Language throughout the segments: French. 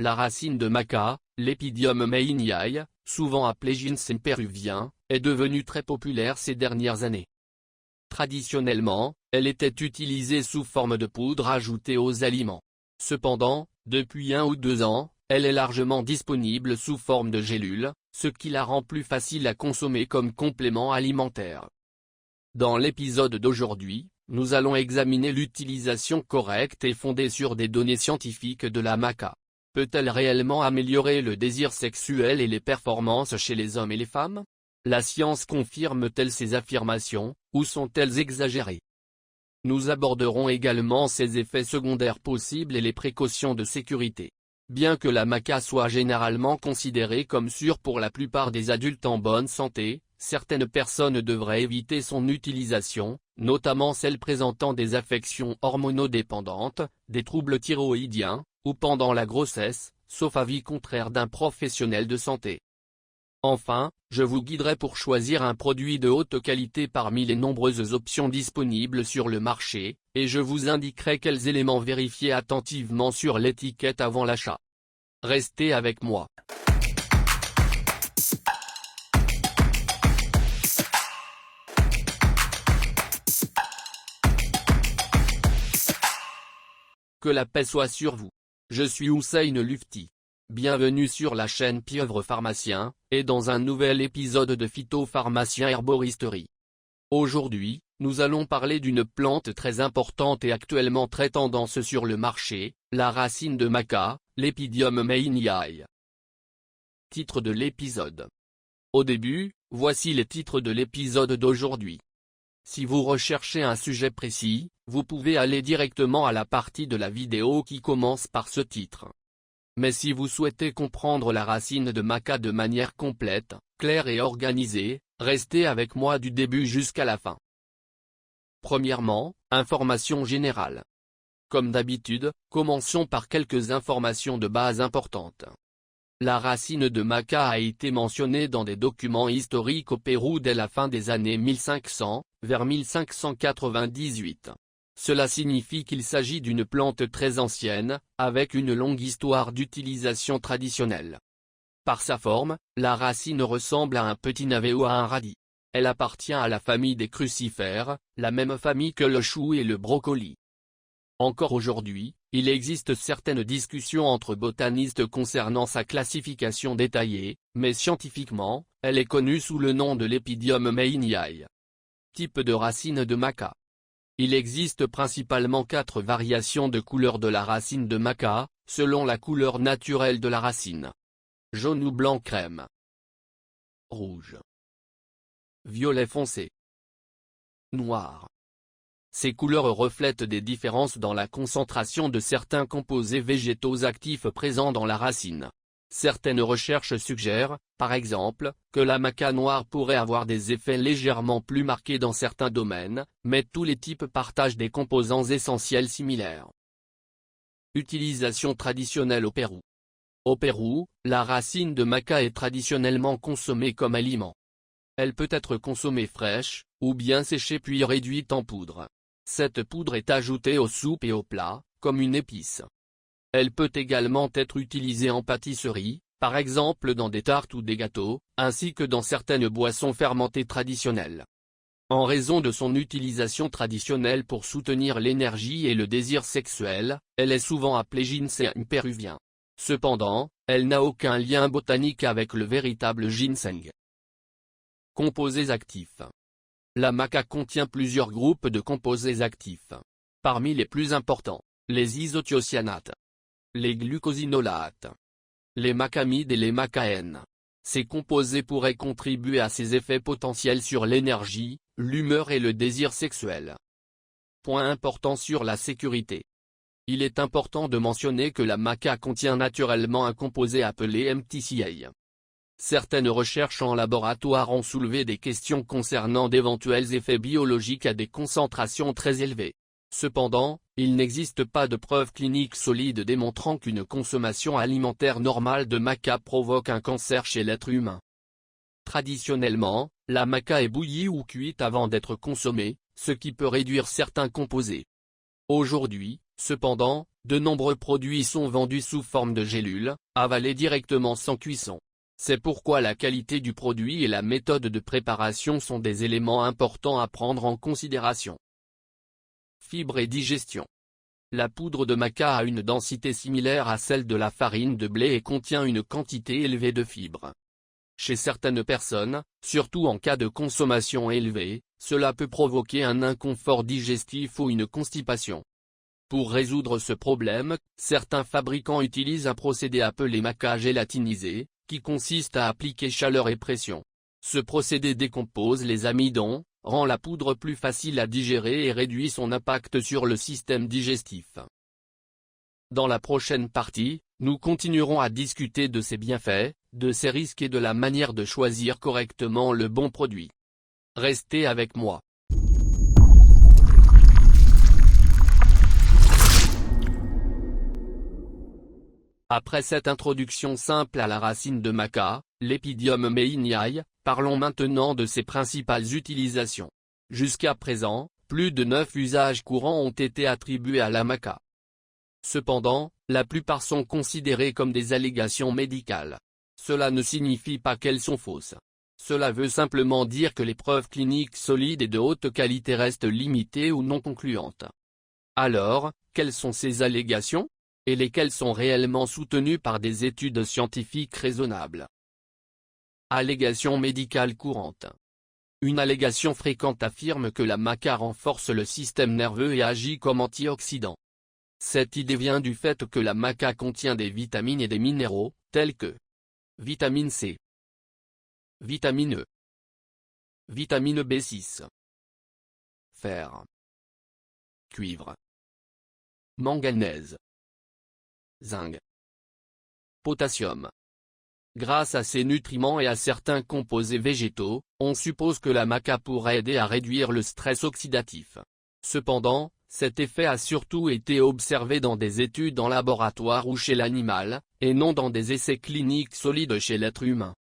la racine de maca, l'Epidium meiniae, souvent appelé ginseng péruvien, est devenue très populaire ces dernières années. Traditionnellement, elle était utilisée sous forme de poudre ajoutée aux aliments. Cependant, depuis 1 ou 2 ans, elle est largement disponible sous forme de gélules, ce qui la rend plus facile à consommer comme complément alimentaire. Dans l'épisode d'aujourd'hui, nous allons examiner l'utilisation correcte et fondée sur des données scientifiques de la maca. Peut-elle réellement améliorer le désir sexuel et les performances chez les hommes et les femmes? La science confirme-t-elle ces affirmations, ou sont-elles exagérées? Nous aborderons également ses effets secondaires possibles et les précautions de sécurité. Bien que la maca soit généralement considérée comme sûre pour la plupart des adultes en bonne santé, certaines personnes devraient éviter son utilisation, notamment celles présentant des affections hormonodépendantes, des troubles thyroïdiens, ou pendant la grossesse, sauf avis contraire d'un professionnel de santé. Enfin, je vous guiderai pour choisir un produit de haute qualité parmi les nombreuses options disponibles sur le marché, et je vous indiquerai quels éléments vérifier attentivement sur l'étiquette avant l'achat. Restez avec moi. Que la paix soit sur vous. Je suis Hussein Lufti. Bienvenue sur la chaîne Pieuvre Pharmacien, et dans un nouvel épisode de Phytopharmacien Herboristerie. Aujourd'hui, nous allons parler d'une plante très importante et actuellement très tendance sur le marché, la racine de maca, l'Epidium meiniae. Titre de l'épisode. Au début, voici les titres de l'épisode d'aujourd'hui. Si vous recherchez un sujet précis, vous pouvez aller directement à la partie de la vidéo qui commence par ce titre. Mais si vous souhaitez comprendre la racine de maca de manière complète, claire et organisée, restez avec moi du début jusqu'à la fin. Premièrement, information générale. Comme d'habitude, commençons par quelques informations de base importantes. La racine de maca a été mentionnée dans des documents historiques au Pérou dès la fin des années 1500, vers 1598. Cela signifie qu'il s'agit d'une plante très ancienne, avec une longue histoire d'utilisation traditionnelle. Par sa forme, la racine ressemble à un petit navet ou à un radis. Elle appartient à la famille des crucifères, la même famille que le chou et le brocoli. Encore aujourd'hui, il existe certaines discussions entre botanistes concernant sa classification détaillée, mais scientifiquement, elle est connue sous le nom de l'Epidium meiniae. Type de racine de maca. Il existe principalement 4 variations de couleur de la racine de maca, selon la couleur naturelle de la racine. Jaune ou blanc crème. Rouge. Violet foncé. Noir. Ces couleurs reflètent des différences dans la concentration de certains composés végétaux actifs présents dans la racine. Certaines recherches suggèrent, par exemple, que la maca noire pourrait avoir des effets légèrement plus marqués dans certains domaines, mais tous les types partagent des composants essentiels similaires. Utilisation traditionnelle au Pérou. Au Pérou, la racine de maca est traditionnellement consommée comme aliment. Elle peut être consommée fraîche, ou bien séchée puis réduite en poudre. Cette poudre est ajoutée aux soupes et aux plats, comme une épice. Elle peut également être utilisée en pâtisserie, par exemple dans des tartes ou des gâteaux, ainsi que dans certaines boissons fermentées traditionnelles. En raison de son utilisation traditionnelle pour soutenir l'énergie et le désir sexuel, elle est souvent appelée ginseng péruvien. Cependant, elle n'a aucun lien botanique avec le véritable ginseng. Composés actifs. La maca contient plusieurs groupes de composés actifs. Parmi les plus importants, les isothiocyanates, les glucosinolates, les macamides et les macaènes. Ces composés pourraient contribuer à ces effets potentiels sur l'énergie, l'humeur et le désir sexuel. Point important sur la sécurité. Il est important de mentionner que la maca contient naturellement un composé appelé MTCA. Certaines recherches en laboratoire ont soulevé des questions concernant d'éventuels effets biologiques à des concentrations très élevées. Cependant, il n'existe pas de preuves cliniques solides démontrant qu'une consommation alimentaire normale de maca provoque un cancer chez l'être humain. Traditionnellement, la maca est bouillie ou cuite avant d'être consommée, ce qui peut réduire certains composés. Aujourd'hui, cependant, De nombreux produits sont vendus sous forme de gélules, avalés directement sans cuisson. C'est pourquoi la qualité du produit et la méthode de préparation sont des éléments importants à prendre en considération. Fibres et digestion. La poudre de maca a une densité similaire à celle de la farine de blé et contient une quantité élevée de fibres. Chez certaines personnes, surtout en cas de consommation élevée, cela peut provoquer un inconfort digestif ou une constipation. Pour résoudre ce problème, certains fabricants utilisent un procédé appelé maca gélatinisé, qui consiste à appliquer chaleur et pression. Ce procédé décompose les amidons, rend la poudre plus facile à digérer et réduit son impact sur le système digestif. Dans la prochaine partie, nous continuerons à discuter de ses bienfaits, de ses risques et de la manière de choisir correctement le bon produit. Restez avec moi. Après cette introduction simple à la racine de maca, l'Epidium meiniae, parlons maintenant de ses principales utilisations. Jusqu'à présent, plus de 9 usages courants ont été attribués à la maca. Cependant, la plupart sont considérés comme des allégations médicales. Cela ne signifie pas qu'elles sont fausses. Cela veut simplement dire que les preuves cliniques solides et de haute qualité restent limitées ou non concluantes. Alors, quelles sont ces allégations ? Et lesquelles sont réellement soutenues par des études scientifiques raisonnables. Allégation médicale courante. Une allégation fréquente affirme que la maca renforce le système nerveux et agit comme antioxydant. Cette idée vient du fait que la maca contient des vitamines et des minéraux, tels que vitamine C, vitamine E, vitamine B6, fer, cuivre, manganèse, zinc, potassium. Grâce à ces nutriments et à certains composés végétaux, on suppose que la maca pourrait aider à réduire le stress oxydatif. Cependant, cet effet a surtout été observé dans des études en laboratoire ou chez l'animal, et non dans des essais cliniques solides chez l'être humain.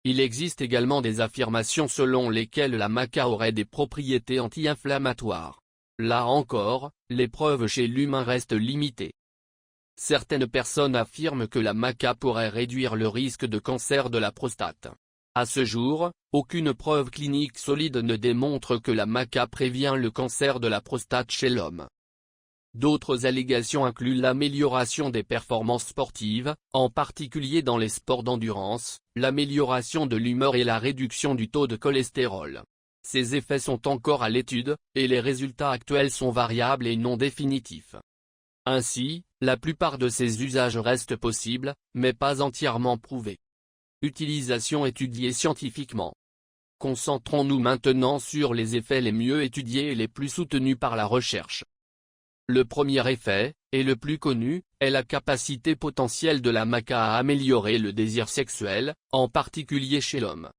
Il existe également des affirmations selon lesquelles la maca aurait des propriétés anti-inflammatoires. Là encore, les preuves chez l'humain restent limitées. Certaines personnes affirment que la maca pourrait réduire le risque de cancer de la prostate. À ce jour, aucune preuve clinique solide ne démontre que la maca prévient le cancer de la prostate chez l'homme. D'autres allégations incluent l'amélioration des performances sportives, en particulier dans les sports d'endurance, l'amélioration de l'humeur et la réduction du taux de cholestérol. Ces effets sont encore à l'étude, et les résultats actuels sont variables et non définitifs. Ainsi, la plupart de ces usages restent possibles, mais pas entièrement prouvés. Utilisation étudiée scientifiquement. Concentrons-nous maintenant sur les effets les mieux étudiés et les plus soutenus par la recherche. Le premier effet, et le plus connu, est la capacité potentielle de la maca à améliorer le désir sexuel, en particulier chez l'homme.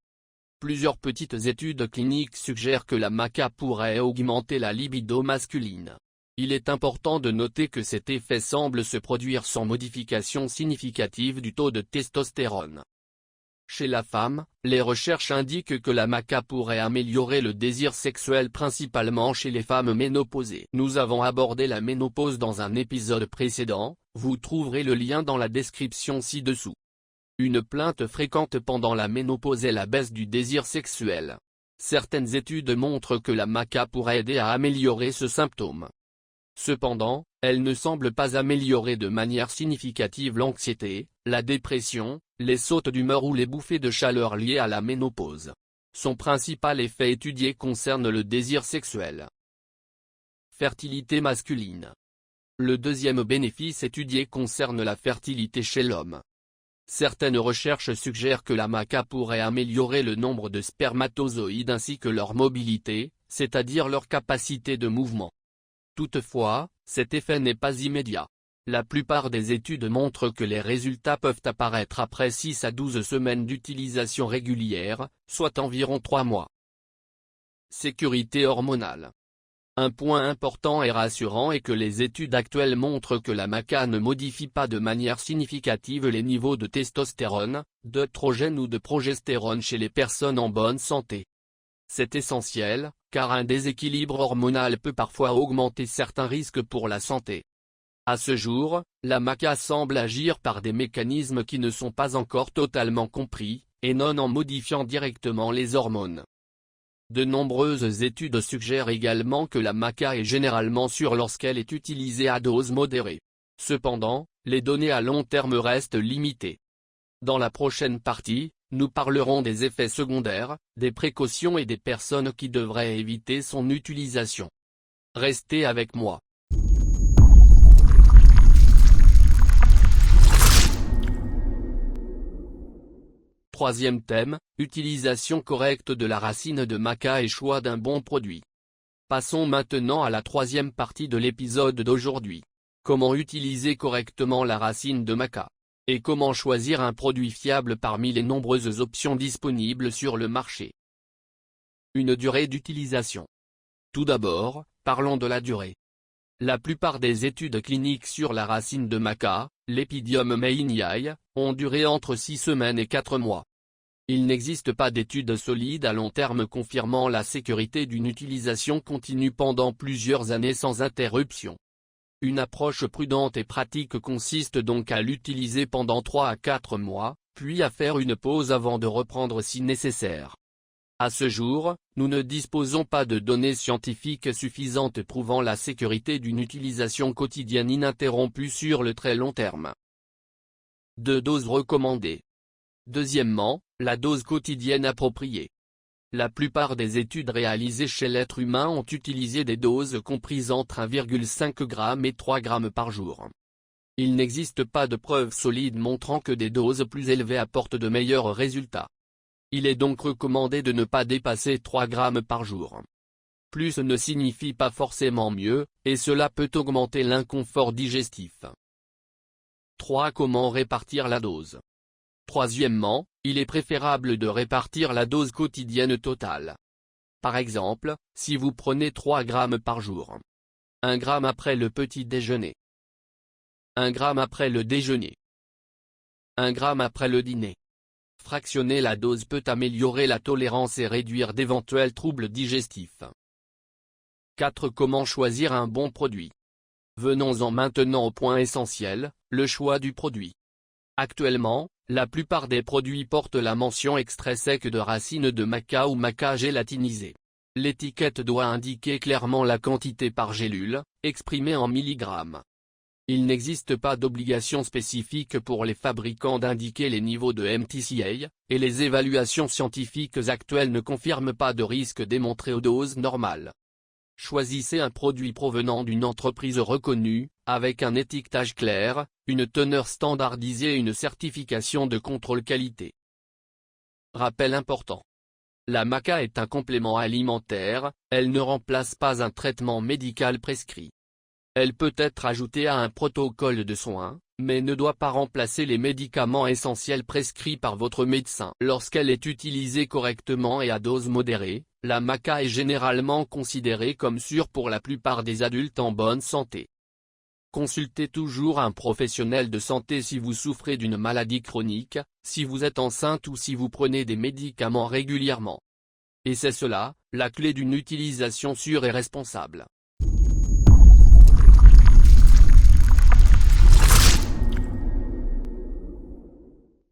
Plusieurs petites études cliniques suggèrent que la maca pourrait augmenter la libido masculine. Il est important de noter que cet effet semble se produire sans modification significative du taux de testostérone. Chez la femme, les recherches indiquent que la maca pourrait améliorer le désir sexuel principalement chez les femmes ménopausées. Nous avons abordé la ménopause dans un épisode précédent, vous trouverez le lien dans la description ci-dessous. Une plainte fréquente pendant la ménopause est la baisse du désir sexuel. Certaines études montrent que la maca pourrait aider à améliorer ce symptôme. Cependant, elle ne semble pas améliorer de manière significative l'anxiété, la dépression, les sautes d'humeur ou les bouffées de chaleur liées à la ménopause. Son principal effet étudié concerne le désir sexuel. Fertilité masculine. Le deuxième bénéfice étudié concerne la fertilité chez l'homme. Certaines recherches suggèrent que la maca pourrait améliorer le nombre de spermatozoïdes ainsi que leur mobilité, c'est-à-dire leur capacité de mouvement. Toutefois, cet effet n'est pas immédiat. La plupart des études montrent que les résultats peuvent apparaître après 6 à 12 semaines d'utilisation régulière, soit environ 3 mois. Sécurité hormonale. Un point important et rassurant est que les études actuelles montrent que la maca ne modifie pas de manière significative les niveaux de testostérone, d'œstrogène ou de progestérone chez les personnes en bonne santé. C'est essentiel, car un déséquilibre hormonal peut parfois augmenter certains risques pour la santé. À ce jour, la maca semble agir par des mécanismes qui ne sont pas encore totalement compris, et non en modifiant directement les hormones. De nombreuses études suggèrent également que la maca est généralement sûre lorsqu'elle est utilisée à dose modérée. Cependant, les données à long terme restent limitées. Dans la prochaine partie, nous parlerons des effets secondaires, des précautions et des personnes qui devraient éviter son utilisation. Restez avec moi. Troisième thème, utilisation correcte de la racine de maca et choix d'un bon produit. Passons maintenant à la troisième partie de l'épisode d'aujourd'hui. Comment utiliser correctement la racine de maca? Et comment choisir un produit fiable parmi les nombreuses options disponibles sur le marché? Une durée d'utilisation. Tout d'abord, parlons de la durée. La plupart des études cliniques sur la racine de maca, l'Epidium mayniae, ont duré entre 6 semaines et 4 mois. Il n'existe pas d'études solides à long terme confirmant la sécurité d'une utilisation continue pendant plusieurs années sans interruption. Une approche prudente et pratique consiste donc à l'utiliser pendant 3 à 4 mois, puis à faire une pause avant de reprendre si nécessaire. À ce jour, nous ne disposons pas de données scientifiques suffisantes prouvant la sécurité d'une utilisation quotidienne ininterrompue sur le très long terme. 2 doses recommandées. Deuxièmement, la dose quotidienne appropriée. La plupart des études réalisées chez l'être humain ont utilisé des doses comprises entre 1,5 g et 3 g par jour. Il n'existe pas de preuves solides montrant que des doses plus élevées apportent de meilleurs résultats. Il est donc recommandé de ne pas dépasser 3 g par jour. Plus ne signifie pas forcément mieux, et cela peut augmenter l'inconfort digestif. 3. Comment répartir la dose? Troisièmement, il est préférable de répartir la dose quotidienne totale. Par exemple, si vous prenez 3 g par jour. 1 g après le petit déjeuner. 1 g après le déjeuner. 1 g après le dîner. Fractionner la dose peut améliorer la tolérance et réduire d'éventuels troubles digestifs. 4. Comment choisir un bon produit? Venons-en maintenant au point essentiel, le choix du produit. Actuellement, la plupart des produits portent la mention extrait sec de racine de maca ou maca gélatinisé. L'étiquette doit indiquer clairement la quantité par gélule, exprimée en milligrammes. Il n'existe pas d'obligation spécifique pour les fabricants d'indiquer les niveaux de MTCA, et les évaluations scientifiques actuelles ne confirment pas de risque démontré aux doses normales. Choisissez un produit provenant d'une entreprise reconnue, avec un étiquetage clair, une teneur standardisée et une certification de contrôle qualité. Rappel important. La maca est un complément alimentaire, elle ne remplace pas un traitement médical prescrit. Elle peut être ajoutée à un protocole de soins, mais ne doit pas remplacer les médicaments essentiels prescrits par votre médecin. Lorsqu'elle est utilisée correctement et à dose modérée, la maca est généralement considérée comme sûre pour la plupart des adultes en bonne santé. Consultez toujours un professionnel de santé si vous souffrez d'une maladie chronique, si vous êtes enceinte ou si vous prenez des médicaments régulièrement. Et c'est cela, la clé d'une utilisation sûre et responsable.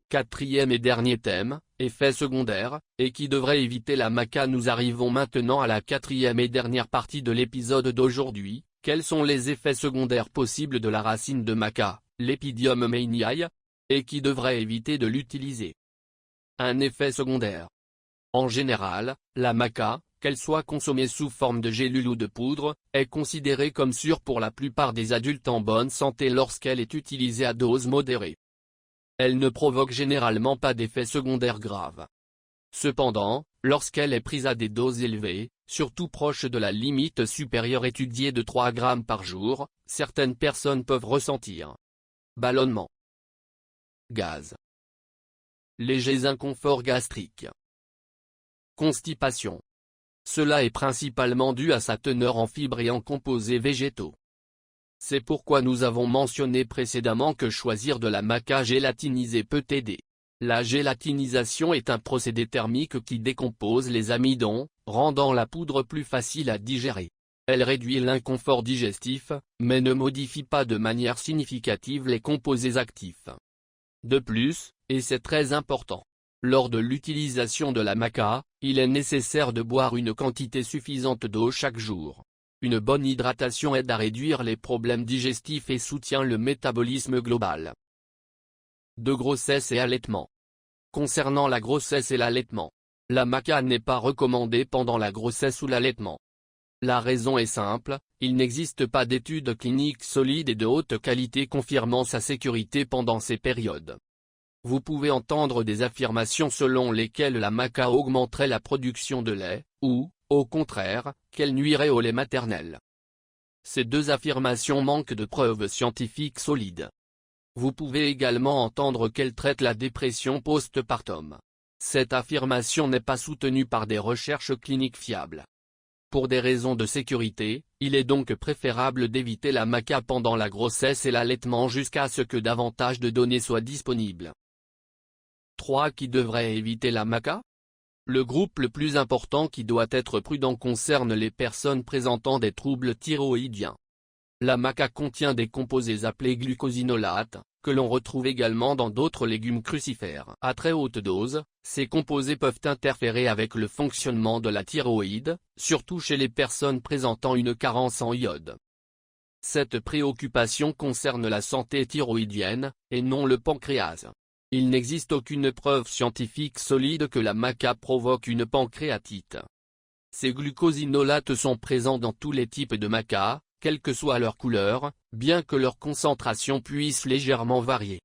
Quatrième et dernier thème, effets secondaires, et qui devrait éviter la maca. Nous arrivons maintenant à la quatrième et dernière partie de l'épisode d'aujourd'hui. Quels sont les effets secondaires possibles de la racine de maca, l'Epidium mayniae, et qui devrait éviter de l'utiliser? Un effet secondaire. En général, la maca, qu'elle soit consommée sous forme de gélule ou de poudre, est considérée comme sûre pour la plupart des adultes en bonne santé lorsqu'elle est utilisée à dose modérée. Elle ne provoque généralement pas d'effets secondaires graves. Cependant, lorsqu'elle est prise à des doses élevées, surtout proches de la limite supérieure étudiée de 3 g par jour, certaines personnes peuvent ressentir ballonnement, gaz, légers inconforts gastriques, constipation. Cela est principalement dû à sa teneur en fibres et en composés végétaux. C'est pourquoi nous avons mentionné précédemment que choisir de la maca gélatinisée peut aider. La gélatinisation est un procédé thermique qui décompose les amidons, rendant la poudre plus facile à digérer. Elle réduit l'inconfort digestif, mais ne modifie pas de manière significative les composés actifs. De plus, et c'est très important, lors de l'utilisation de la maca, il est nécessaire de boire une quantité suffisante d'eau chaque jour. Une bonne hydratation aide à réduire les problèmes digestifs et soutient le métabolisme global. De grossesse et allaitement. Concernant la grossesse et l'allaitement, la maca n'est pas recommandée pendant la grossesse ou l'allaitement. La raison est simple, il n'existe pas d'études cliniques solides et de haute qualité confirmant sa sécurité pendant ces périodes. Vous pouvez entendre des affirmations selon lesquelles la maca augmenterait la production de lait, ou, au contraire, qu'elle nuirait au lait maternel. Ces deux affirmations manquent de preuves scientifiques solides. Vous pouvez également entendre qu'elle traite la dépression post-partum. Cette affirmation n'est pas soutenue par des recherches cliniques fiables. Pour des raisons de sécurité, il est donc préférable d'éviter la maca pendant la grossesse et l'allaitement jusqu'à ce que davantage de données soient disponibles. 3. Qui devrait éviter la maca? Le groupe le plus important qui doit être prudent concerne les personnes présentant des troubles thyroïdiens. La maca contient des composés appelés glucosinolates, que l'on retrouve également dans d'autres légumes crucifères. À très haute dose, ces composés peuvent interférer avec le fonctionnement de la thyroïde, surtout chez les personnes présentant une carence en iode. Cette préoccupation concerne la santé thyroïdienne, et non le pancréas. Il n'existe aucune preuve scientifique solide que la maca provoque une pancréatite. Ces glucosinolates sont présents dans tous les types de maca, quelle que soit leur couleur, bien que leur concentration puisse légèrement varier.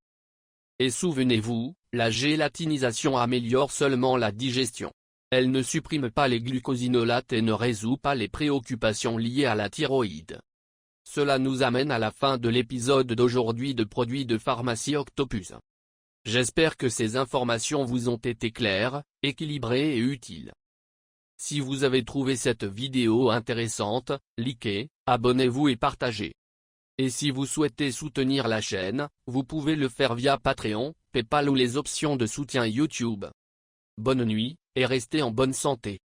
Et souvenez-vous, la gélatinisation améliore seulement la digestion. Elle ne supprime pas les glucosinolates et ne résout pas les préoccupations liées à la thyroïde. Cela nous amène à la fin de l'épisode d'aujourd'hui de Produits de Pharmacie Octopus. J'espère que ces informations vous ont été claires, équilibrées et utiles. Si vous avez trouvé cette vidéo intéressante, likez, abonnez-vous et partagez. Et si vous souhaitez soutenir la chaîne, vous pouvez le faire via Patreon, PayPal ou les options de soutien YouTube. Bonne nuit, et restez en bonne santé.